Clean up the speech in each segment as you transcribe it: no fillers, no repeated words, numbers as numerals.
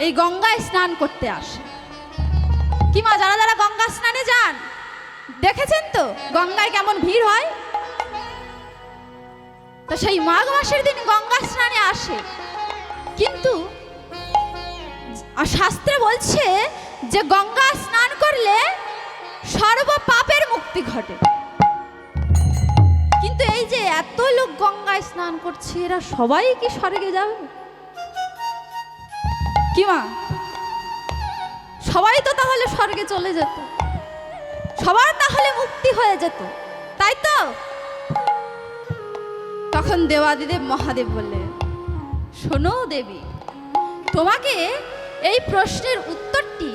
এই গঙ্গায় স্নান করতে আসে। কি মা, যারা যারা গঙ্গা স্নানে যান দেখেছেন তো গঙ্গায় কেমন ভিড় হয়। তো সেই মাঘ মাসের দিন গঙ্গা স্নানে আসে, কিন্তু শাস্ত্রে বলছে যে গঙ্গা স্নান করলে সর্ব পাপের মুক্তি ঘটে। কিন্তু এই যে এত লোক গঙ্গায় স্নান করছে, এরা সবাই কি স্বর্গে যাবে? কি মা, সবাই তো তাহলে স্বর্গে চলে যেত, সবার তাহলে মুক্তি হয়ে যেত, তাই তো? তখন দেবাদিদেব মহাদেব বললেন, শোনো দেবী, তোমাকে এই প্রশ্নের উত্তরটি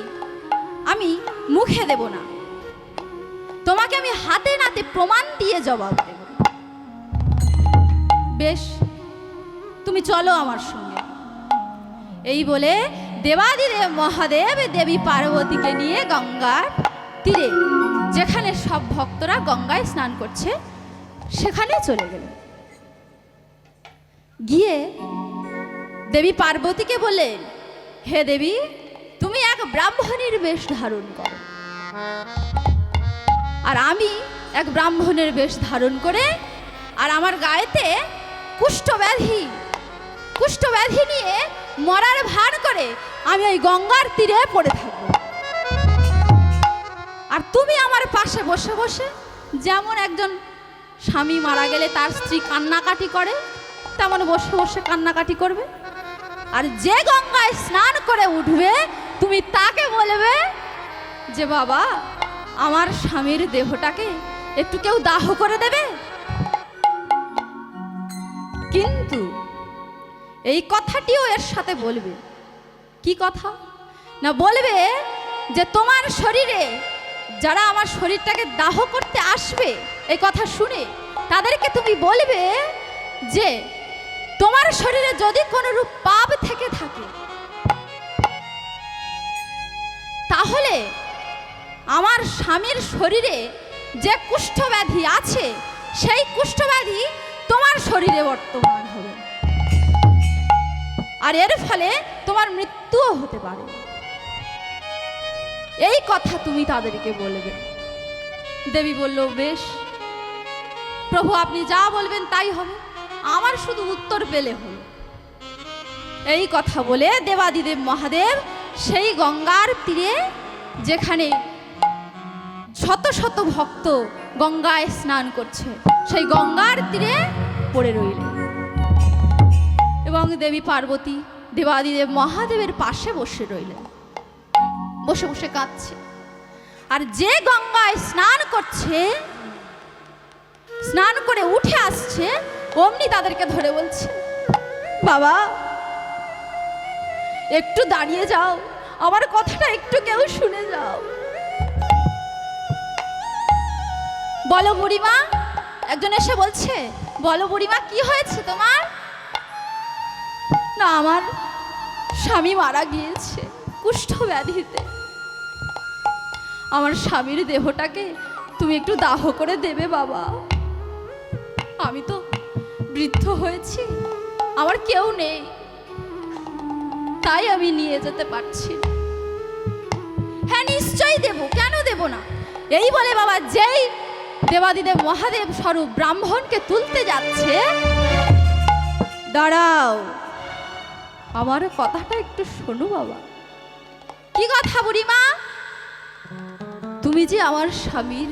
আমি মুখে দেব না, তোমাকে আমি হাতে নাতে প্রমাণ দিয়ে জবাব দেব। বেশ, তুমি চলো আমার সঙ্গে। এই বলে দেবাদিদেব মহাদেব দেবী পার্বতীকে নিয়ে গঙ্গার তীরে, যেখানে সব ভক্তরা গঙ্গায় স্নান করছে, সেখানে চলে গেলেন। গিয়ে দেবী পার্বতীকে বললেন, হে দেবী, তুমি এক ব্রাহ্মণের বেশ ধারণ করো, আর আমি এক ব্রাহ্মণের বেশ ধারণ করে, আর আমার গায়েতে কুষ্ঠব্যাধি নিয়ে মরার ভান করে আমি ওই গঙ্গার তীরে পড়ে থাকবো। আর তুমি আমার পাশে বসে বসে, যেমন একজন স্বামী মারা গেলে তার স্ত্রী কান্নাকাটি করে, তেমন বসে বসে কান্নাকাটি করবে। আর যে গঙ্গায় স্নান করে উঠবে, তুমি তাকে বলবে যে বাবা, আমার স্বামীর দেহটাকে একটু কেউ দাহ করে দেবে। কিন্তু এই কথাটিও এর সাথে বলবে, কি কথা না, বলবে যে তোমার শরীরে যারা আমার শরীরটাকে দাহ করতে আসবে, এই কথা শুনে তাদেরকে তুমি বলবে যে তোমার শরীরে যদি কোনো রূপ পাপ থেকে থাকে, তাহলে আমার স্বামীর শরীরে যে কুষ্ঠব্যাধি আছে, সেই কুষ্ঠব্যাধি তোমার শরীরে বর্তমান হবে, আর এর ফলে তোমার মৃত্যুও হতে পারে। এই কথা তুমি তাদেরকে বলবে। দেবী বলল, বেশ প্রভু, আপনি যা বলবেন তাই হবে, আমার শুধু উত্তর পেলে হলো। এই কথা বলে দেবাদিদেব মহাদেব সেই গঙ্গার তীরে, যেখানে শত শত ভক্ত গঙ্গায় স্নান করছে, সেই গঙ্গার তীরে পড়ে রইলেন। এবং দেবী পার্বতী দেবাদিদেব মহাদেবের পাশে বসে রইলেন, বসে বসে কাঁদছে। আর যে গঙ্গায় স্নান করছে, স্নান করে উঠে আসছে, অমনি তাদেরকে ধরে বলছে, বাবা একটু দাঁড়িয়ে যাও, আমার কথাটা একটু কেউ শুনে যাও। বলো বুড়িমা, একজন এসে বলছে, বলো বুড়িমা, কি হয়েছে তোমার? না, আমার স্বামী মারা গিয়েছে কুষ্ঠব্যাধিতে, আমার স্বামীর দেহটাকে তুমি একটু দাহ করে দেবে বাবা। আমি তো বৃদ্ধ হয়েছি, আমার কেউ নেই, তাই আমি নিয়ে যেতে পারছি না। হ্যাঁ নিশ্চয়ই দেব, কেন দেব না। এই বলে বাবা যেই দেবাদিদেব মহাদেব স্বরূপ ব্রাহ্মণকে তুলতে যাচ্ছে, দাঁড়াও, আমার কথাটা একটু শোনো বাবা। কি কথা বুড়িমা? তুমি যে আমার স্বামীর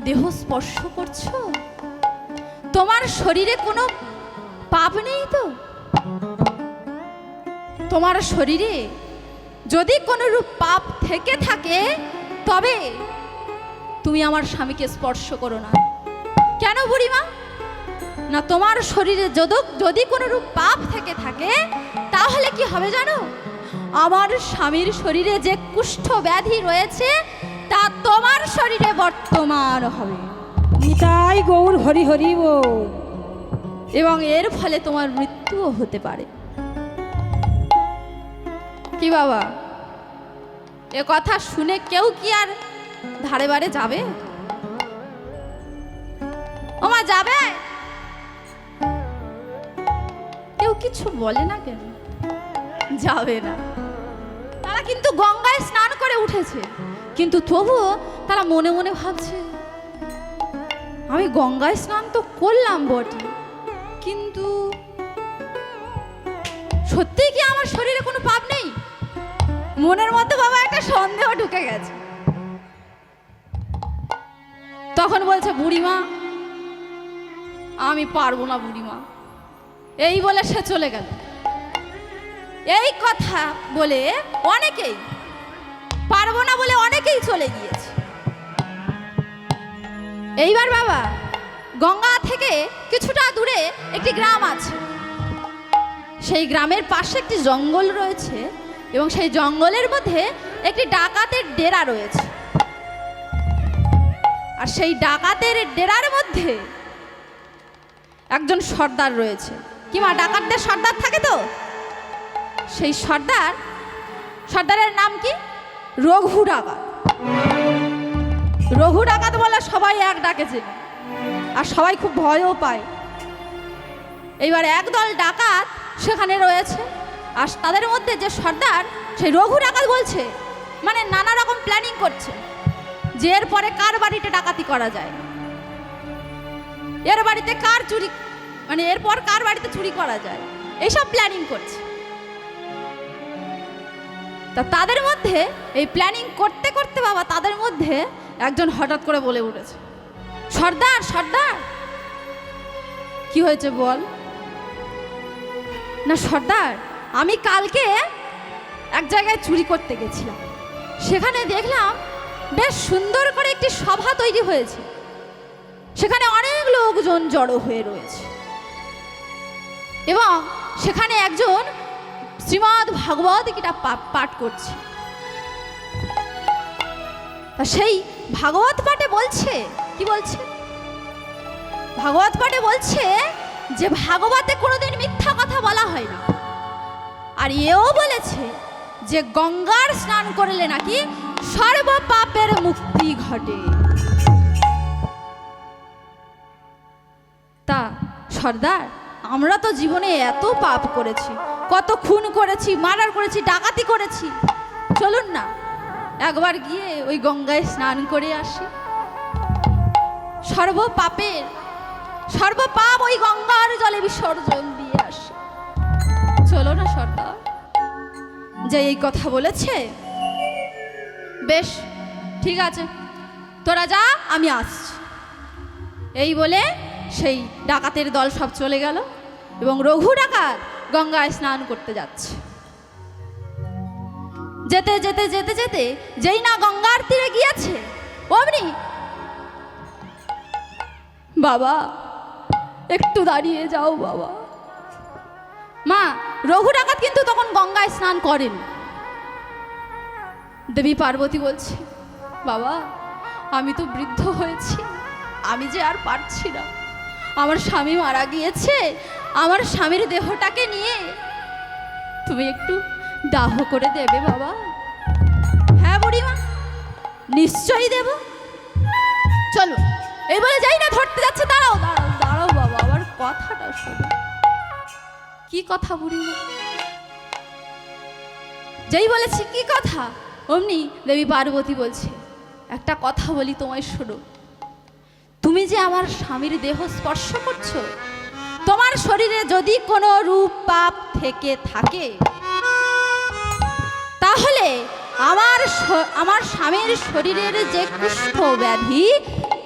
দেহ স্পর্শ করছো, তোমার শরীরে কোনো পাপ নেই তো? তোমার শরীরে যদি কোনো রূপ পাপ থেকে থাকে, তবে তুমি আমার স্বামীকে স্পর্শ করো না। কেন বুড়িমা? না, তোমার শরীরে যদি কোনো রূপ পাপ থেকে থাকে, তাহলে কি হবে জানো? আমার স্বামীর শরীরে যে কুষ্ঠব্যাধি রয়েছে, তা তোমার শরীরে বর্তমান হবে। নিতাই গৌর হরি হরি বল। এবং এর ফলে তোমার মৃত্যুও হতে পারে। কি বাবা, এ কথা শুনে কেউ কি আর ধারে বারে যাবে? ওমা যাবে? কেউ কিছু বলে না কেন? যাবে না। কিন্তু গঙ্গায় স্নান করে উঠেছে, কিন্তু তবুও তারা মনে মনে ভাবছে, আমি গঙ্গায় স্নান তো করলাম বটে, কিন্তু সত্যি কি আমার শরীরে কোনো পাপ নেই? মনের মধ্যে বাবা একটা সন্দেহ ঢুকে গেছে। তখন বলছে, বুড়িমা আমি পারবো না বুড়িমা, এই বলে সে চলে গেল। এই কথা বলে অনেকেই পারবো না বলে অনেকেই চলে গিয়েছে। এইবার বাবা গঙ্গা থেকে কিছুটা দূরে একটি গ্রাম আছে, সেই গ্রামের পাশে একটি জঙ্গল রয়েছে এবং সেই জঙ্গলের মধ্যে একটি ডাকাতের ডেরা রয়েছে। আর সেই ডাকাতের ডেরার মধ্যে একজন সর্দার রয়েছে। কি মা, ডাকাতদের সর্দার থাকে তো? সেই সর্দারের নাম কি? রঘু ডাকাত। রঘু ডাকাত বলে সবাই এক ডাকে চেনে, আর সবাই খুব ভয়ও পায়। এইবার একদল ডাকাত সেখানে রয়েছে, আর তাদের মধ্যে যে সর্দার সেই রঘু ডাকাত বলছে, মানে নানা রকম প্ল্যানিং করছে যে এরপরে কার বাড়িতে ডাকাতি করা যায়, এর বাড়িতে কার চুরি, মানে এরপর কার বাড়িতে চুরি করা যায়, এইসব প্ল্যানিং করছে। তা তাদের মধ্যে এই প্ল্যানিং করতে করতে বাবা তাদের মধ্যে একজন হঠাৎ করে বলে উঠেছে, সর্দার সর্দার। কি হয়েছে বল? না সর্দার, আমি কালকে এক জায়গায় চুরি করতে গেছিলাম, সেখানে দেখলাম বেশ সুন্দর করে একটি সভা তৈরি হয়েছে, সেখানে অনেক লোকজন জড়ো হয়ে রয়েছে এবং সেখানে একজন শ্রীমদ্ ভাগবত গীতা পাঠ করছে। তা সেই ভাগবত পাঠে বলছে, কি বলছে? ভাগবত পাঠে বলছে যে ভাগবতে কোনোদিন মিথ্যা কথা বলা হয় না, আর এও বলেছে যে গঙ্গার স্নান করলে নাকি সর্ব পাপের মুক্তি ঘটে। তা সর্দার, আমরা তো জীবনে এত পাপ করেছি, কত খুন করেছি, মার্ডার করেছি, ডাকাতি করেছি, চলুন না একবার গিয়ে ওই গঙ্গায় স্নান করে আসি, সর্বপাপ ওই গঙ্গার জলে বিসর্জন দিয়ে আসি, চলো না সর্দার। যে এই কথা বলেছে, বেশ ঠিক আছে তোরা যা, আমি আসছি। এই বলে সেই ডাকাতের দল সব চলে গেল এবং রঘু ডাকাত গঙ্গায় স্নান করতে যাচ্ছে। যেতে যেতে যেতে যেতে যেই না গঙ্গার তীরে গিয়েছে, অমনি বাবা একটু দাঁড়িয়ে যাও বাবা। মা, রঘু ডাকাত কিন্তু তখন গঙ্গায় স্নান করেন। দেবী পার্বতী বলছে, বাবা আমি তো বৃদ্ধ হয়েছি, আমি যে আর পারছি না, আমার স্বামী মারা গিয়েছে, আমার স্বামীর দেহটাকে নিয়ে তুমি একটু দাহ করে দেবে বাবা। হ্যাঁ বুড়িমা, নিশ্চয়ই দেব, চলো। এই বলে যাই না ধরতে যাচ্ছে, দাঁড়াও দাঁড়াও দাঁড়াও বাবা, আমার কথাটা শোনো। কি কথা বুড়িমা? যেই বলেছি কি কথা, অমনি দেবী পার্বতী বলছে, একটা কথা বলি তোমায় শোনো। তুমি যে আমার স্বামীর দেহ স্পর্শ করছো, তোমার শরীরে যদি কোনো রূপ পাপ থেকে থাকে, তাহলে আমার স্বামীর শরীরের যে কুষ্ঠ ব্যাধি,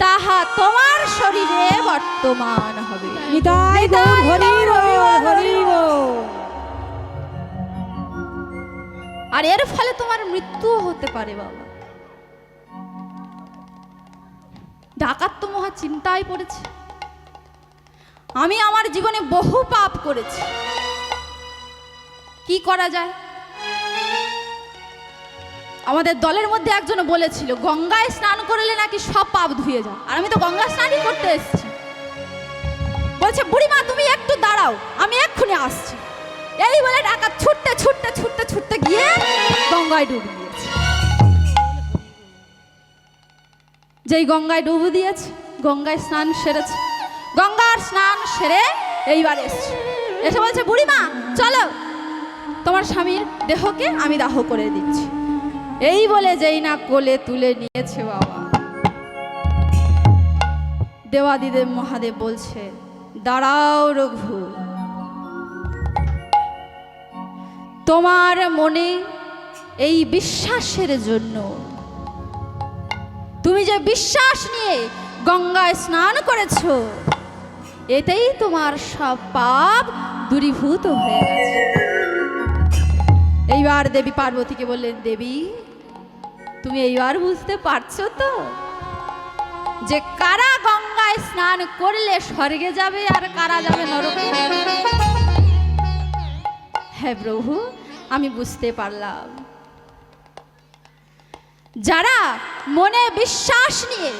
তাহা তোমার শরীরে বর্তমান হবে। নিতাই গৌর হরি বল, হরি বল। আর এর ফলে তোমার মৃত্যুও হতে পারে বাবা। ডাকাত তো মহা চিন্তায় পড়েছে, আমি আমার জীবনে বহু পাপ করেছি, কি করা যায়? আমাদের দলের মধ্যে একজন বলেছিল গঙ্গায় স্নান করলে নাকি সব পাপ ধুয়ে যায়, আর আমি তো গঙ্গা স্নানই করতে এসেছি। বলছে, বুড়িমা তুমি একটু দাঁড়াও, আমি এক্ষুনি আসছি। এই বলে ডাকাত ছুটতে ছুটতে ছুটতে ছুটতে গিয়ে গঙ্গায় ডুব দিয়েছে। যেই গঙ্গায় ডুব দিয়েছে, গঙ্গায় স্নান সেরেছে, গঙ্গার স্নান সেরে এইবার এসছে, এসে বলছে, বুড়িমা চলো, তোমার স্বামীর দেহকে আমি দাহ করে দিচ্ছি। এই বলে যেই না কোলে তুলে নিয়েছে বাবা, দেবাদিদেব মহাদেব বলছে, দাঁড়াও রঘু, তোমার মনে এই বিশ্বাসের জন্য, তুমি যে বিশ্বাস নিয়ে গঙ্গায় স্নান করেছো, এতেই তোমার সব পাপ দূরীভূত হয়ে গেছে। এইবার দেবী পার্বতীকে বললেন, দেবী তুমি এইবার বুঝতে পারছো তো যে কারা গঙ্গায় স্নান করলে স্বর্গে যাবে আর কারা যাবে নরকে? হ্যাঁ প্রভু, আমি বুঝতে পারলাম। যারা মনে বিশ্বাস নিয়ে,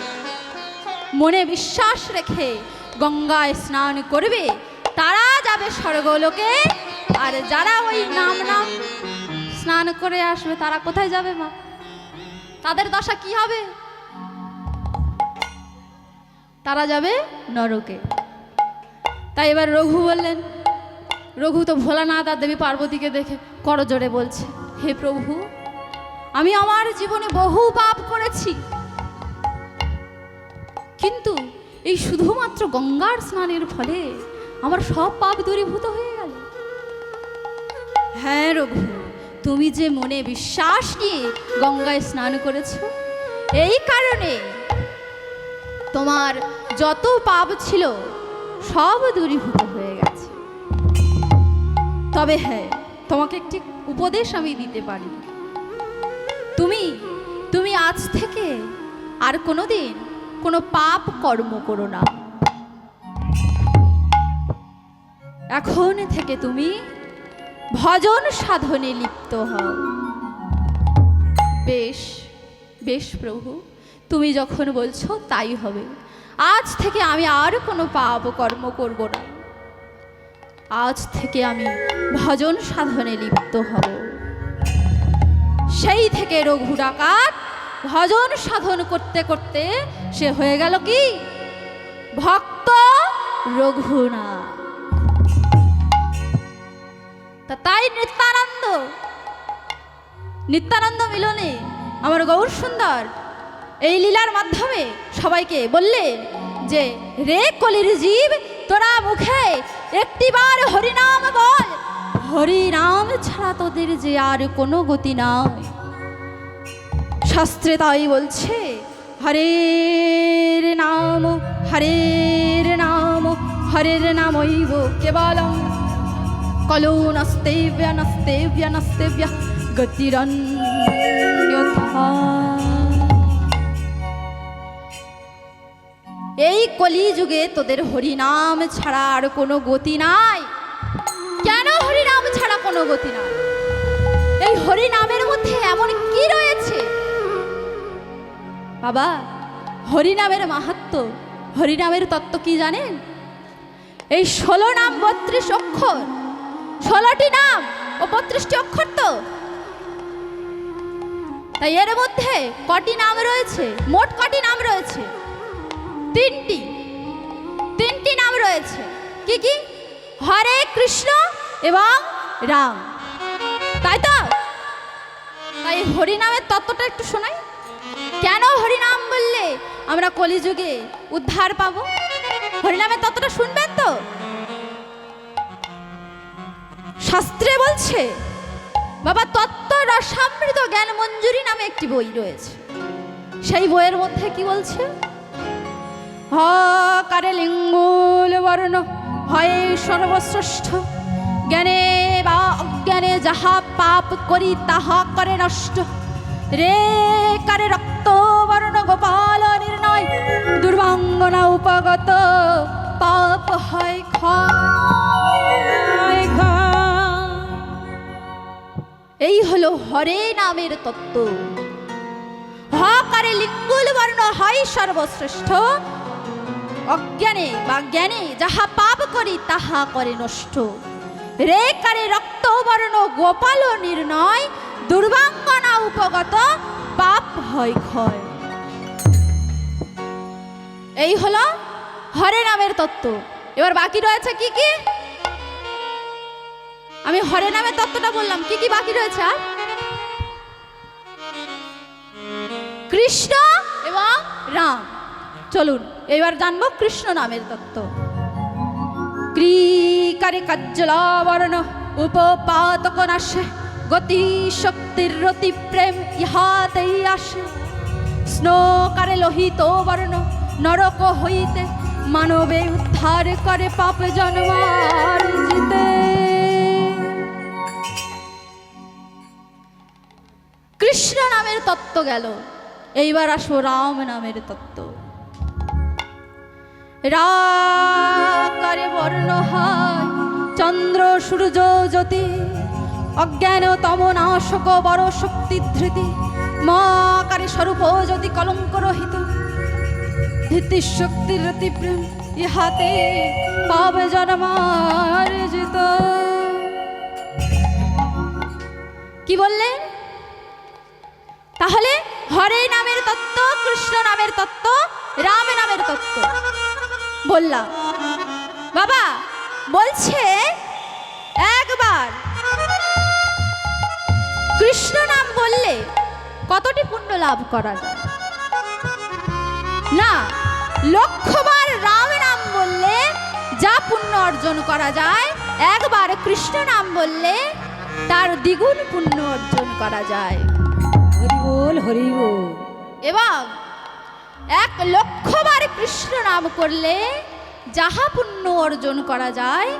মনে বিশ্বাস রেখে গঙ্গায় স্নান করবে তারা যাবে স্বর্গলোকে, আর যারা ওই নাম নাম স্নান করে আসবে তারা কোথায় যাবে মা? তাদের দশা কি হবে? তারা যাবে নরকে। তাই এবার রঘু বললেন, রঘু তো ভোলানাথ আর দেবী পার্বতীকে দেখে করজোড়ে বলছে, হে প্রভু, আমি আমার জীবনে বহু পাপ করেছি, কিন্তু এই শুধুমাত্র গঙ্গার স্নানের ফলে আমার সব পাপ দূরীভূত হয়ে গেল। হ্যাঁ রঘু, তুমি যে মনে বিশ্বাস নিয়ে গঙ্গায় স্নান করেছো, এই কারণে তোমার যত পাপ ছিল সব দূরীভূত হয়ে গেছে। তবে হ্যাঁ, তোমাকে একটি উপদেশ আমি দিতে পারি। তুমি আজ থেকে আর কোনোদিন কোনো পাপ কর্ম করো না। এখন থেকে তুমি ভজন সাধনে লিপ্ত হও। বেশ বেশ প্রভু, তুমি যখন বলছো তাই হবে। আজ থেকে আমি আর কোনো পাপ কর্ম করব না। আজ থেকে আমি ভজন সাধনে লিপ্ত হব। সেই থেকে রঘু ডাকাত ভজন সাধন করতে করতে সে হয়ে গেল কি ভক্ত রঘুনাথ। তাই নিত্যানন্দ মিলনে আমার গৌর সুন্দর এই লীলার মাধ্যমে সবাইকে বললেন যে, রে কলির জীব, তোরা মুখে একটিবার হরিনাম বল, হরিনাম ছাড়া তোদের যে আর কোনো গতি নাই। শাস্ত্রে তাই বলছে, হরের নাম হরের নাম হরের নামৈব কেবলম কলো নস্তেব্য নস্তেব্য নস্তেব্য গতিরন্যথা। এই কলি যুগে তোদের হরিনাম ছাড়া আর কোনো গতি নাই। কেন হরিনাম ছাড়া কোনো গতি নাই? এই হরিনামের মধ্যে এমন কি রয়েছে বাবা? হরিনামের মাহাত্ম্য, হরিনামের তত্ত্ব কি জানেন? এই 16 নাম 32 অক্ষর, 16টি নাম ও 32টি অক্ষর। তো তাই এর মধ্যে কটি নাম রয়েছে? মোট কটি নাম রয়েছে? তিনটি নাম রয়েছে। কি কি? হরে কৃষ্ণ এবং রাম, তাই তো? তাই হরিনামের তত্ত্বটা একটু শোনাই। কেন হরিনাম বললে আমরা কলিযুগে উদ্ধার পাবো? হরিনামের তত্ত্বটা শুনবেন তো? শাস্ত্রে বলছে বাবা, তত্ত্ব রসামৃত জ্ঞান মঞ্জুরি নামে একটি বই রয়েছে। সেই বইয়ের মধ্যে কি বলছে? হকারে লিঙ্গুল বর্ণ হয় সর্বশ্রেষ্ঠ, জ্ঞানে বা অজ্ঞানে যাহা পাপ করি তাহা করে নষ্ট। রে কারে রক্ত বর্ণ গোপাল নির্ণয়, দুর্বাঙ্গনা উপগত পাপ হয় ক্ষয়। এই হলো হরে নামের তত্ত্ব। হকারে লিঙ্গুল বর্ণ হয় সর্বশ্রেষ্ঠ, অজ্ঞানে বা জ্ঞানে যাহা পাপ করি তাহা করে নষ্ট। রে কারে রক্ত বর্ণ গোপাল নির্ণয়, দুর্বাঙ্গনা উপগত পাপ হয় ক্ষয়। এই হলো হরে নামের তত্ত্ব। এবার বাকি রয়েছে কি কি? আমি হরে নামের তত্ত্বটা বললাম, কি কি বাকি রয়েছে? আর কৃষ্ণ এবং রাম। চলুন এবার জানবো কৃষ্ণ নামের তত্ত্ব। ক্রিকারে কাজ্জলাবরণ উপপাতক নাশে, গতি শক্তির রতি প্রেম ইহাতেই আসে। স্নোকারে লোহিত বর্ণ নরক হইতে, মানবে উদ্ধার করে পাপ জন্মার জিতে। কৃষ্ণ নামের তত্ত্ব গেল, এইবার আসো রাম নামের তত্ত্ব। রাকারে বর্ণ হয় চন্দ্র সূর্য জ্যোতি, অজ্ঞান তম নাশক বড় শক্তি ধৃতি। মাকারে স্বরূপ যদি কলঙ্ক রহিত, ধৃতি শক্তির রতি প্রেম ইহাতে পাবে জন্মার জিত। কি বললেন? তাহলে হরে নামের তত্ত্ব, কৃষ্ণ নামের তত্ত্ব, রাম নামের তত্ত্ব বললাম। বাবা বলছে একবার কৃষ্ণ নাম বললে কতটি পুণ্য লাভ করা যায়? না, লক্ষবার রাম নাম বললে যা পুণ্য অর্জন করা যায়, একবার কৃষ্ণ নাম বললে তার দ্বিগুণ পুণ্য অর্জন করা যায়। হরি বল, হরি বল। এবং 1,00,000বার কৃষ্ণ নাম করলে যাহা পুণ্য অর্জন করা যায়,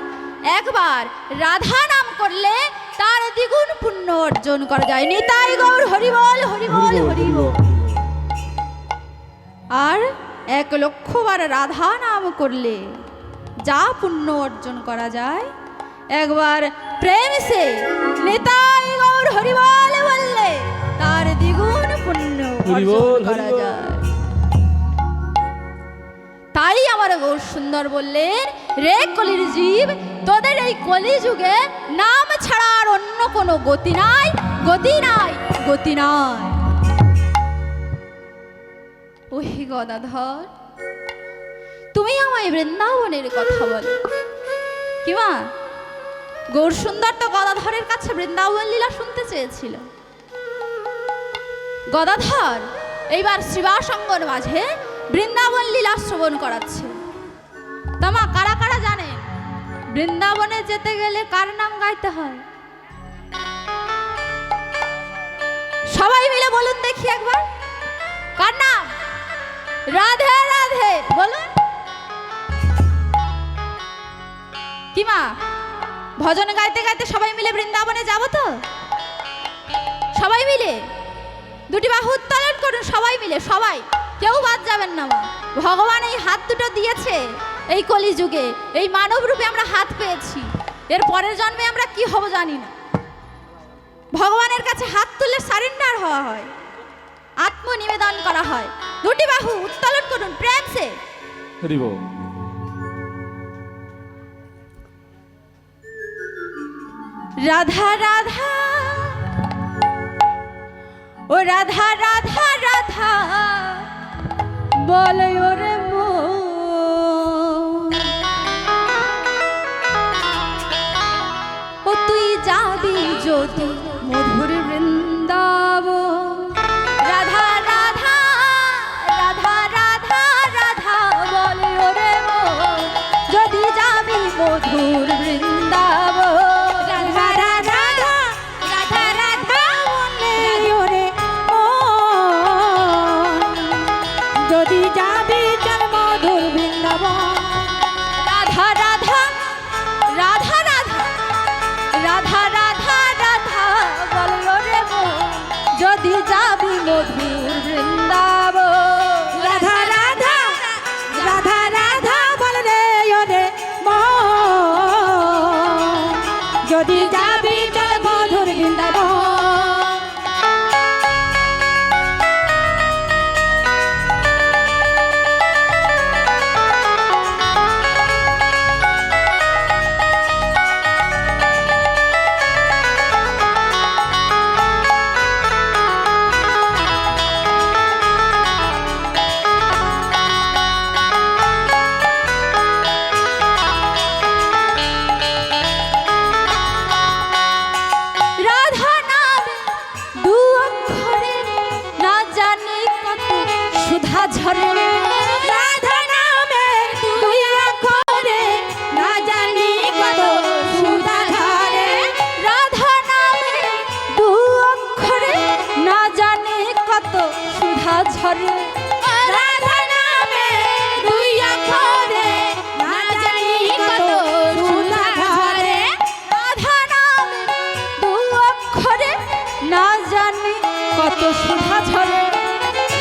একবার রাধা নাম করলে তার দ্বিগুণ পুণ্য অর্জন করা যায়। নিতাই গৌর হরি বল, হরি বল, হরি বল। আর 1,00,000বার রাধা নাম করলে যা পুণ্য অর্জন করা যায়, একবার প্রেম সে নিতাই গৌর হরি বল বললে তার দ্বিগুণ পুণ্য অর্জন করা যায়। তাই আমার গৌর সুন্দর বললেন, রে কলির জীব, তোদের এই কলি যুগে নাম ছাড়া আর অন্য কোনো গতি নাই, গতি নাই, গতি নাই। ওহে গদাধর, তুমি আমায় বৃন্দাবনের কথা বলো। কি মা, গৌর সুন্দর তো গদাধরের কাছে বৃন্দাবন লীলা শুনতে চেয়েছিল। গদাধর এইবার শ্রীবাসঙ্গর মাঝে বৃন্দাবন লীলা শ্রবণ করাচ্ছে। তামা কারা কারা জানে বৃন্দাবনে যেতে গেলে কার নাম গাইতে হয়? সবাই মিলে বলুন দেখি একবার, কার নাম? রাধে রাধে বলুন। কি মা, ভজন গাইতে গাইতে সবাই মিলে বৃন্দাবনে যাব তো? সবাই মিলে দুটি বাহু উত্তোলন করুন, সবাই মিলে, সবাই, কেউ বাদ যাবেন না। মা, ভগবান এই হাত দুটো দিয়েছে এই কলি যুগে, এই মানব রূপে আমরা হাত পেয়েছি। এর পরের জন্মে আমরা কি হব জানি না। ভগবানের কাছে হাত তুলে সারেন্ডার হওয়া হয়, আত্মনিবেদন করা হয়। দুটি বাহু উত্তোলন করুন প্রেম সে। হরি বল। রাধা রাধা, ও রাধা রাধা রাধা বলে ওরে মন, ও তুই যাবি যদি মধুর বৃন্দাবন। রাধা রাধা রাধা রাধা রাধা বলে ওরে মন, যদি যাবি মধুর বৃন্দাবন। যদি যাবি চল মধুর বৃন্দাবন। রাধা রাধা রাধা রাধা রাধা রাধা রাধা কত সুধা ঝরে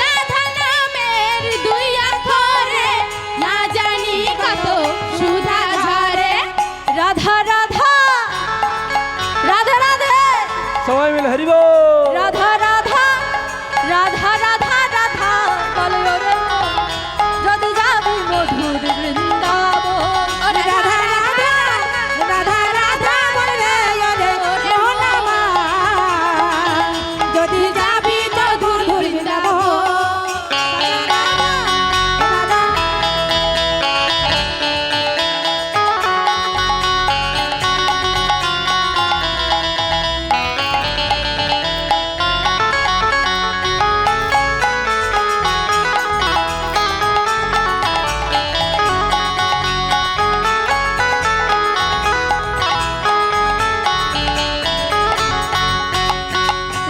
রাধা নামের দুই অক্ষরে না জানি কত সুধা ঝরে। রাধা রাধা রাধা রাধে সবাই মিলে হরি বল। রাধা রাধা রাধা রাধা রাধা বল রে মন, যদি যাবি মধুর বৃন্দাবন। ওরে রাধা রাধা রাধা রাধা বলে ওরে মন আমার, যদি যাবি মধুর বৃন্দাবন।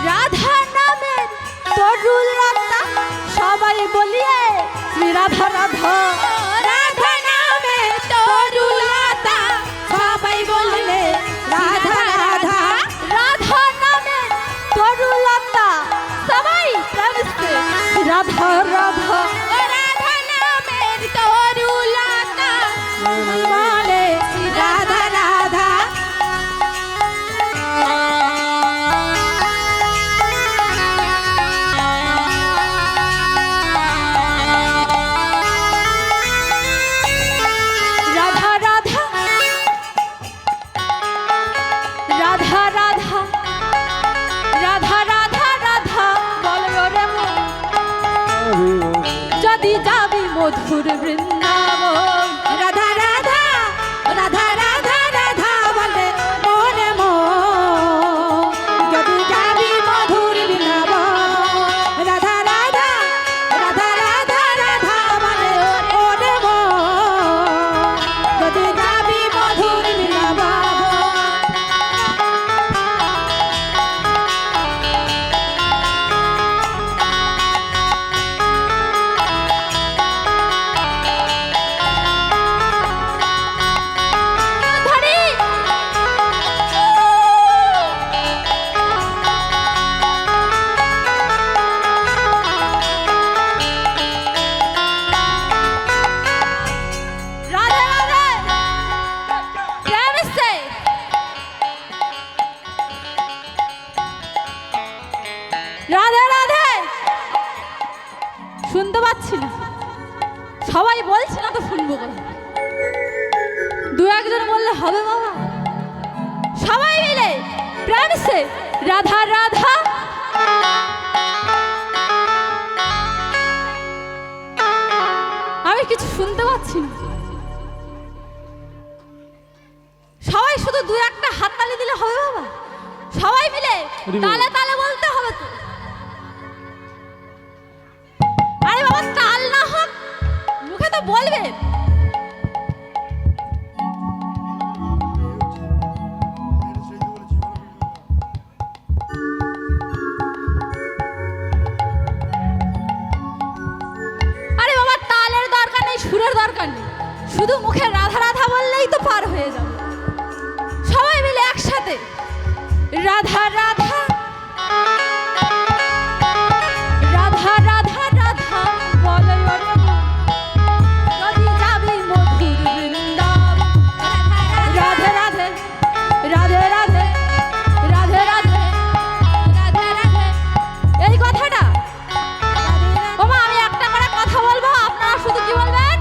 রাধা নামের তরুল রাধা সবাই বলিয়ে শ্রী রাধা রাধা। রাধা নামের তরুল রাধা সবাই বললে রাধা রাধা। রাধা নামের তরুল রাধা সবাই প্রেমসে রাধা রাধা। রাধা নামের তরুল রাধা বলে রাধা রাধা। রাধা রাধা রাধা রাধা রাধা রাধা রাধা বল রে মন, যদি যাবি মধুর বৃন্দাবন। রাধা রাধা রাধা রাধা রাধা বলে মনে মন, যদি যাবি মধুর বৃন্দাবন। রাধা রাধা রাধা রাধা রাধা বলে মনে মন, যদি যাবি মধুর বৃন্দাবন। ধরি রাধে রাধে প্রেম সে রাধে রাধে। শুনতে পাচ্ছি না, সবাই বলছে না তো শুনবো কোথায়? দু একজন বললে হবে বাবা? সবাই মিলে প্রেম সে রাধা রাধা। আমি কিছু শুনতে পাচ্ছি না, সবাই শুধু দু একটা হাততালি দিলে হবে বাবা? সবাই মিলে তালে তালে বলতে হবে তো। আরে বাবা তাল না হোক, মুখে তো বলবে। আরে বাবা তালের দরকার নেই, সুরের দরকার নেই, শুধু মুখে রাধা রাধা বললেই তো পার হয়ে যাবে। সবাই মিলে একসাথে রাধা রাধা রাধা রাধা রাধা বল রে মন, যদি যাবি মধুর বৃন্দাবন। রাধে রাধে রাধে রাধে রাধে রাধে রাধে রাধে। এই কথাটা ওমা আমি একটা করে কথা বলবো, আপনারা শুধু কি বলবেন?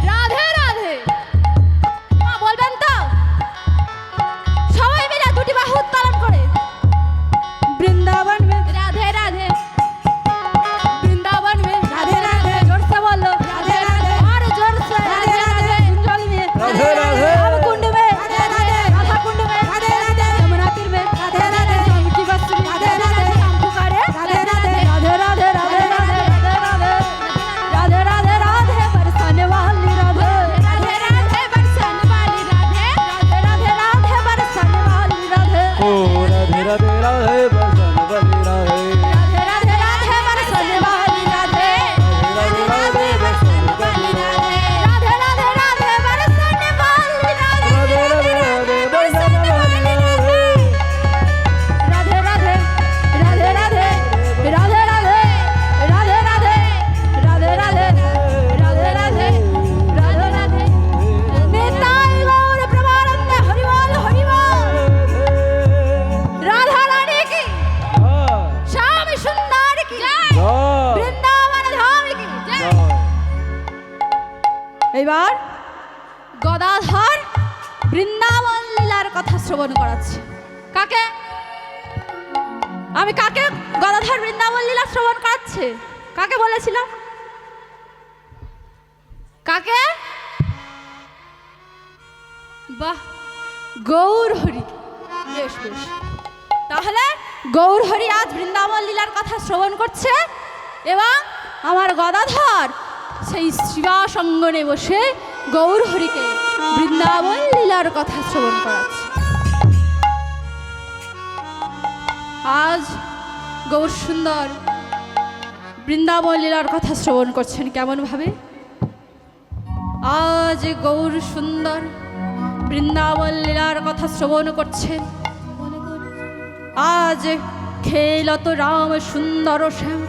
রাধে রাধে। মা বলবেন তো? সবাই মিলে দুটি বাহু উত্তোলন করে এবার গদাধর বৃন্দাবন লীলার কথা শ্রবণ করাচ্ছে। কাকে? আমি কাকে গদাধর বৃন্দাবন লীলা শ্রবণ করাচ্ছে? কাকে বলেছিলাম? কাকে? বাহ, গৌর হরি। বেশ বেশ, তাহলে গৌর হরি আজ বৃন্দাবন লীলার কথা শ্রবণ করছে এবং আমার গদাধর সেই শিবাসঙ্গনে বসে গৌর হরিকে বৃন্দাবন লীলার কথা শ্রবণ করাচ্ছে। আজ গৌর সুন্দর বৃন্দাবন লীলার কথা শ্রবণ করছেন কেমন ভাবে? আজ গৌর সুন্দর বৃন্দাবন লীলার কথা শ্রবণ করছেন। আজ খেলত রাম সুন্দর শ্যাম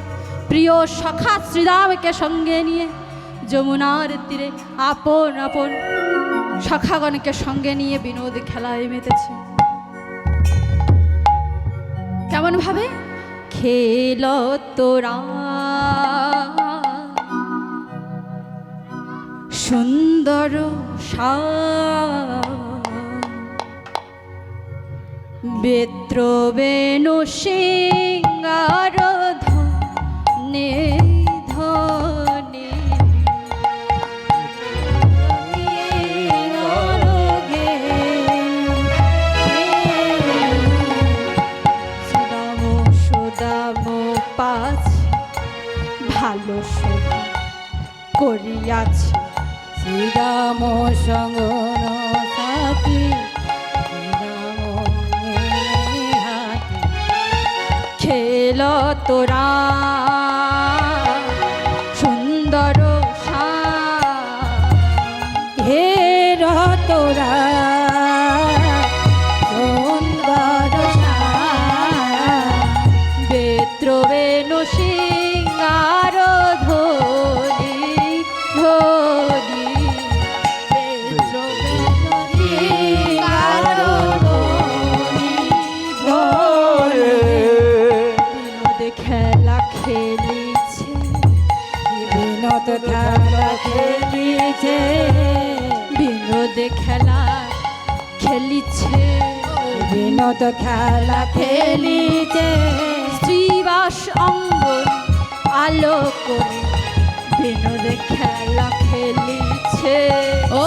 প্রিয় সখা শ্রীরামকে সঙ্গে নিয়ে যমুনার তীরে আপন আপন সখাগণকে সঙ্গে নিয়ে বিনোদ খেলায় মেতেছে। কেমন ভাবে? খেলত রাম সুন্দর বেত্র বেণু সিঙ্গার ধনে ধনে সুদাম সুদাম পাছ ভালো শোভা করিয়াছে শ্রীরাম সঙ্গ সাথী খেল তোরা সুন্দর হে তোরা সুন্দর বেত্র বেণু সিঙ্গার ধনি ধনি বেত্র বেণু সিঙ্গার ধনি ধনি বিনোদ খেলা খেলিছে বিনোদ খেলা খেলিছে বিনোদ খেলা খেলিছে বিনোদ খেলা খেলিছে শ্রীবাস অঙ্গন আলো করে বিনোদ খেলা খেলিছে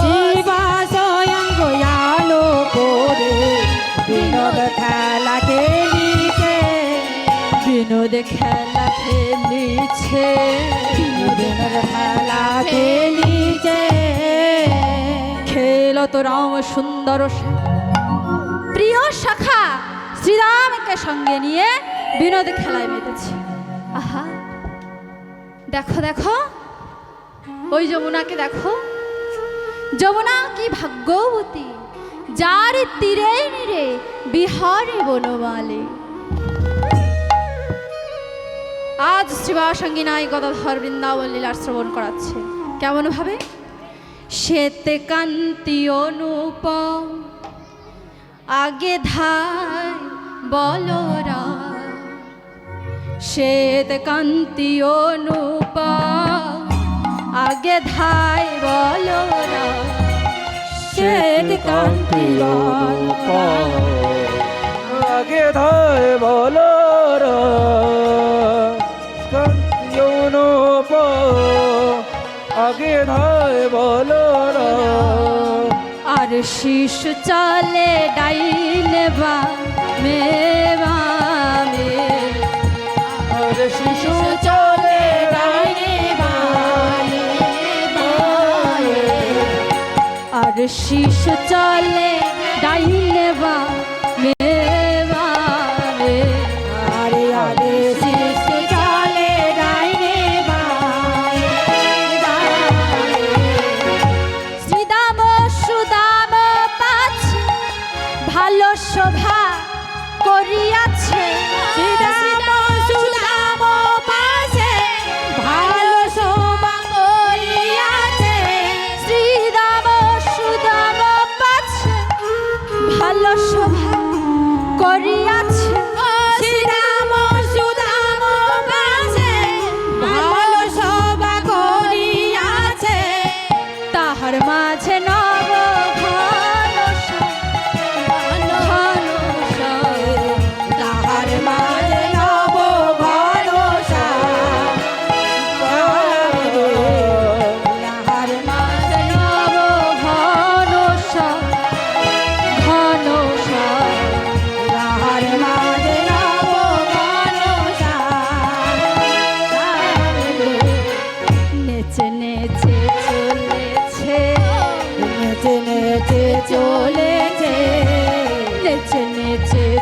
শিবাস অঙ্গ আলো করে বিনোদ খেলা খেলিছে বিনোদ খেলা খেলিছে বিনোদ খেলা খেলিছে খেলত রাম সুন্দর প্রিয় সখা শ্রীরামকে সঙ্গে নিয়ে বিনোদ খেলায় মেতেছে। আহা, দেখো দেখো ওই যমুনাকে দেখো, যমুনা কি ভাগ্যবতী, যার তীরে নিরে বিহারে বনমালে। আজ শ্রীবাসঙ্গী নাই গদাধর বৃন্দাবন লীলার শ্রবণ করাচ্ছে কেমন ভাবে? শ্বেত কান্তি অনুপম আগে ধায় বলরা, শ্বেত কান্তি অনুপম আগে ধায় বলরা, শ্বেত কান্তি আগে ধায় বলো কান্তিয়নুপ আগে ধায় বলো আর শিশু চলে ডাইনে বামে বামে, আর শিশু চলে ডাইনে বামে বামে, আর শিশু চলে ডাইনে বামে বামে, আরে আরে শিশু চলে ডাইনে বামে বামে। শ্রীদাম সুদাম পাছে ভালো শোভা করিয়াছে, শ্রীরাম সুদাম পাশে ভালো শোভা করিয়াছে, শ্রীদাম সুদাম পাছে ভালো শোভা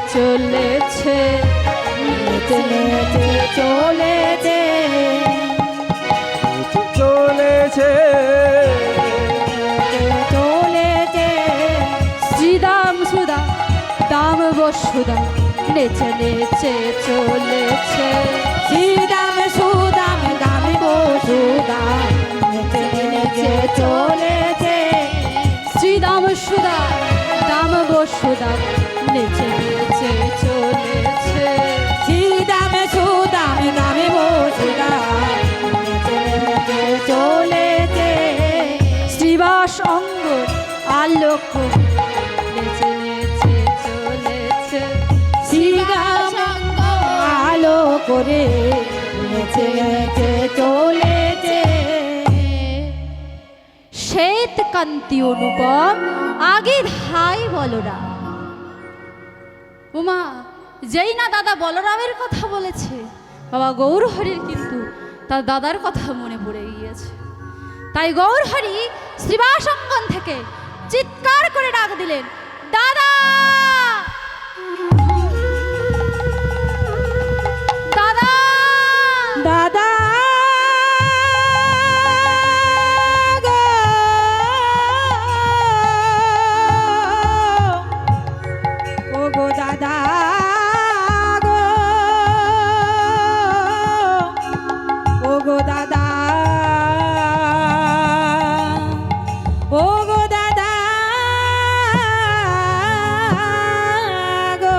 চলেছে নেচে নেচে চলেছে চলেছে চলেছে শ্রীদাম সুদা দাম বসুদা নেচে নেচে চলেছে শ্রীদাম সুদাম দাম বসুদাম নেচে নেচে চলেছে শ্রীদাম সুদা দাম বসুদা নেচে নেচে চলেছে শ্রীদাম সুদাম দাম বসুদাম নেচে নেচে চলেছে শ্রীবাস অঙ্গ আলোক নেচে নেচে চলেছে শ্রীরাম আলো করে নেচে নেচে চলেছে শ্বেত কান্তি অনুপম আগে ধাই বলরাম। উমা যেই না দাদা বলরামের কথা বলেছে, বাবা গৌরহরির কিন্তু তার দাদার কথা মনে পড়ে গিয়েছে। তাই গৌরহরি শ্রীবাস অঙ্গন থেকে চিৎকার করে ডাক দিলেন, দাদা দাদা দাদা গো, ও গো দাদা গো, ও গো দাদা, ও গো দাদা গো।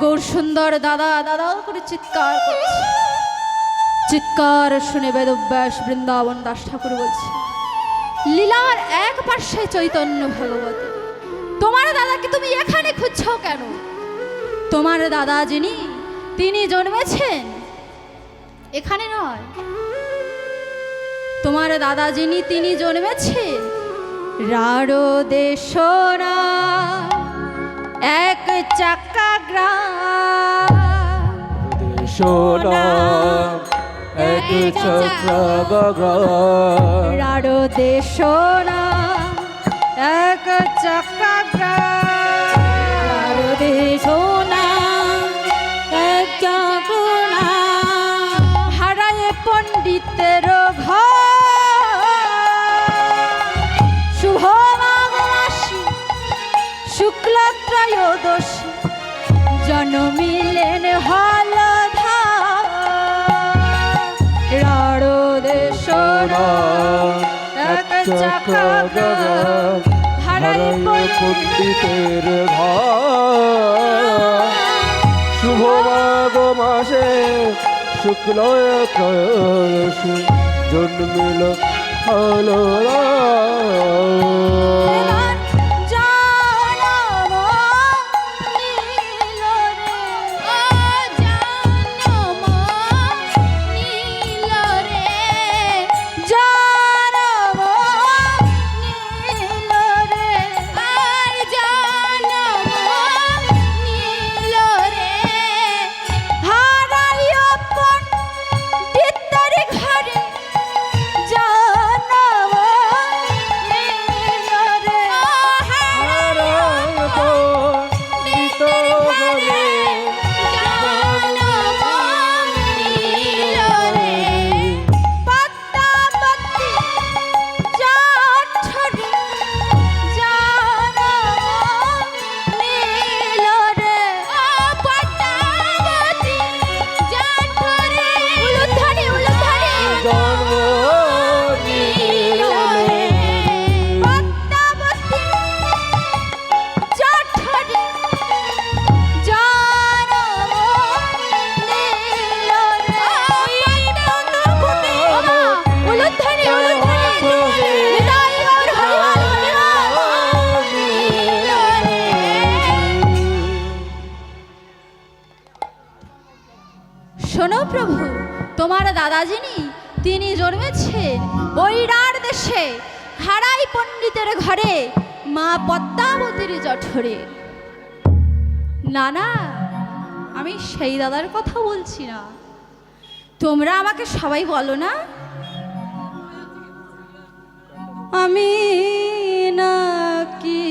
গৌর সুন্দর দাদা দাদা করে চিৎকার করছে। চিৎকার শুনে বেদব্যাস বৃন্দাবন দাস ঠাকুর বলছে, লীলার এক পার্শ্বে চৈতন্য ভগবতী, তোমার দাদাকে তুমি এখানে খুঁজছো কেন? তোমার দাদা যিনি তিনি জন্মেছেন এখানে নয়, তোমার দাদা যিনি তিনি জন্মেছেন রাঢ় দেশরা এক চাকা গ্রাম। সোনা এক চক্র রাঢ় দেশরা এক চাকা গ্রাম। সোনা এক চক্রনা হারায় পণ্ডিতের ঘর, শুভ মাঘ মাসে শুক্ল ত্রয়োদশী জন্মিলেন হলধা। রাঢ় দেশরা এক চাকা গ্রাম, হারায় পণ্ডিতের ঘর, শুভ মাঘ মাসে শুক্ল ত্রয়োদশী জন্মিল হলো এবার জনম নীল রে, ও জনম নীল রে, জনম নীল রে, আর জনম নীল রে, হারাইও পণ্ডিতের ঘরে জনম নীল রে, পদ্মাবতী জঠরে জনম নীল রে, পদ্মাবতী জঠরে উলুধ্বনি উলুধ্বনি জন্ম নীল রে, পদ্মাবতী জঠরে জনম নীল রে, উলুধ্বনি উলুধ্বনি নিতাই গৌর হরিবল হরিবল নীল রে। শোনো প্রভু, তোমার দাদা যিনি তিনি জন্মেছেন ওই রাঢ় দেশে হারাই পণ্ডিতের ঘরে মা পদ্মাবতীর জঠরে। না না, আমি সেই দাদার কথা বলছি না। তোমরা আমাকে সবাই বলো না আমি নাকি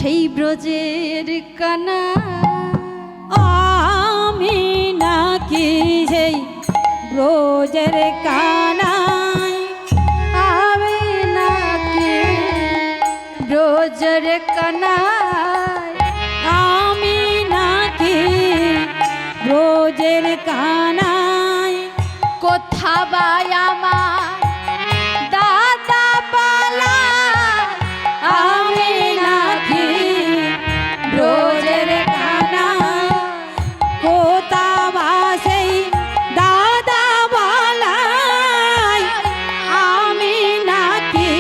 সেই ব্রজের কানা আমি নাকি সেই ব্রজের কানাই, আমি নাকি ব্রজের কানা আমি নাকি ব্রজের কানাই। কোথা বাই আমার দাদা পালা আমি নাকি ব্রজের কানাই, কোথা বা সেই দাদা বলাই, আমি নাকি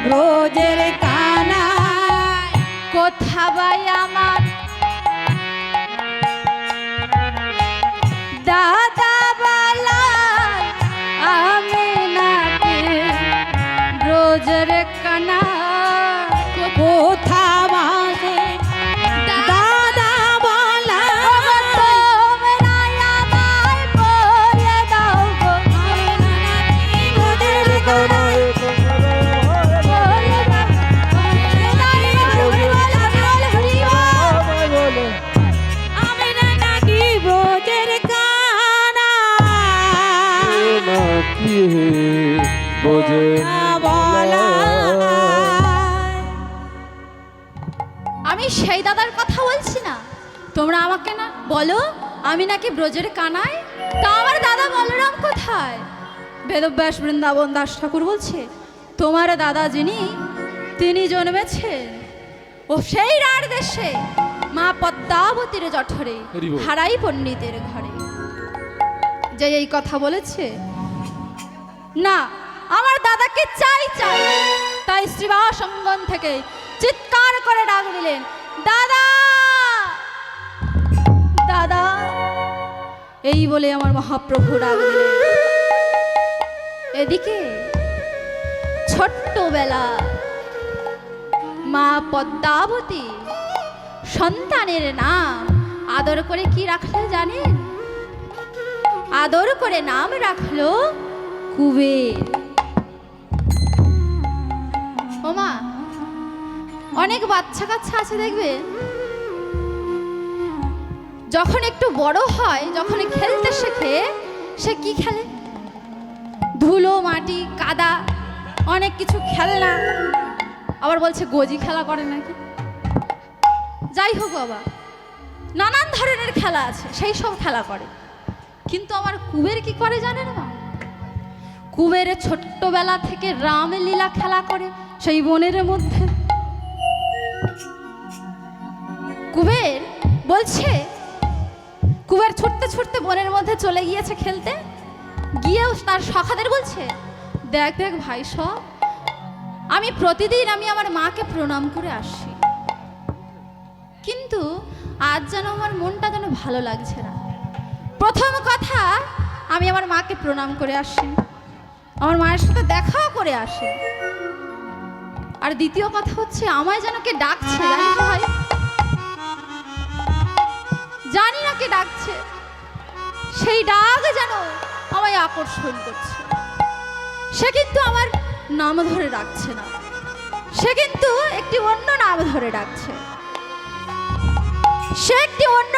ব্রজের কানাই। কোথা বাই আমার দাদা বালা আমি নাকি ব্রজের কানা কোথা বা সেই দাদা বলাই, তোমরা আমায় বলে দাও গো ব্রজের কানাই। বলে দাও আমি নাকি ব্রজের কানাই, নাকি বোঝে আমি সেই দাদার কথা বলছি না, তোমরা আমাকে না বলো আমি নাকি ব্রজের কানায়। তা আমার দাদা বলরাম কোথায়? বেদব্যাস বৃন্দাবন দাস ঠাকুর বলছে তোমার দাদা যিনি তিনি জন্মেছেন ও সেই রার দেশে মা পদ্মাবতীর জঠরে হরি বল। হারাই পণ্ডিতের ঘরে। যে এই কথা বলেছে না, আমার দাদাকে চাই চাই। তাই শ্রীবাস অঙ্গন থেকে চিৎকার করে ডাক দিলেন, দাদা দাদা। এই বলে আমার মহাপ্রভু ডাক দিলেন। এদিকে ছোট্টবেলা মা পদ্মাবতী সন্তানের নাম আদর করে কি রাখলো জানেন? আদর করে নাম রাখলো কুবের। ওমা, অনেক বাচ্চা কাচ্চা আছে দেখবে, যখন একটু বড় হয়, যখন খেলতে শেখে, সে কি খেলে? ধুলো মাটি কাদা অনেক কিছু খেলনা, আবার বলছে গজি খেলা করে নাকি। যাই হোক বাবা, নানান ধরনের খেলা আছে, সেই সব খেলা করে। কিন্তু আমার কুবের কি করে জানেন মা? কুবের ছোট্টবেলা থেকে রামলীলা খেলা করে সেই বনের মধ্যে। কুবের বলছে, কুবের ছুটতে ছুটতে বনের মধ্যে চলে গিয়েছে খেলতে, গিয়েও তার সখাদের বলছে, দেখ দেখ ভাই সব, আমি প্রতিদিন আমি আমার মাকে প্রণাম করে আসি, কিন্তু আজ যেন আমার মনটা যেন ভালো লাগছে না। প্রথম কথা, আমি আমার মাকে প্রণাম করে আসি, আমার মায়ের সাথে দেখাও করে আসি। আর দ্বিতীয় কথা হচ্ছে, আমায় যেন কে ডাকছে, জানিস ভাই? জানি না কে ডাকছে, সেই ডাক যেন আমায় আকর্ষণ করছে। সে কিন্তু আমার নাম ধরে ডাকছে না, সে কিন্তু একটি অন্য নাম ধরে ডাকছে, সে একটি অন্য